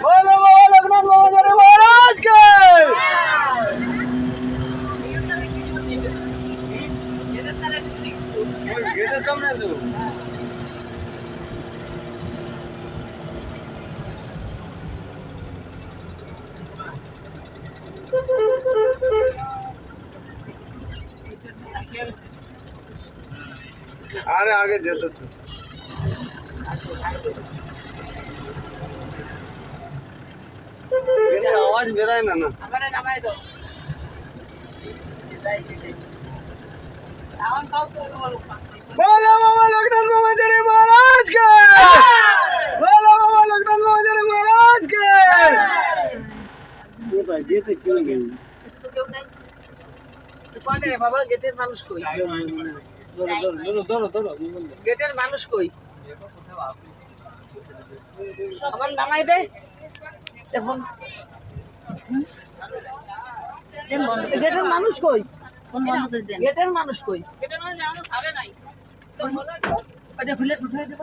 बोलो बाबा लखनऊ महाराज महाराज के गेटेর সামনে তো अरे आगे दे दो तू ये आवाज मेरा है ना हमारे नमाय दो बोलो बाबा लखनऊ महाराज के बोलो बाबा लखनऊ महाराज के ये भाई गेटे क्यों गई तो क्यों नहीं तो कौन रे बाबा गेटेर মানুষ কই ধরো गेटेर মানুষ কই আমার নামাই দে এখন गेटेर মানুষ কই কোন বন্ধ করে দেন गेटेर মানুষ কই गेटेर মানুষ এখনো ছাড়ে নাই তো এটা খুলে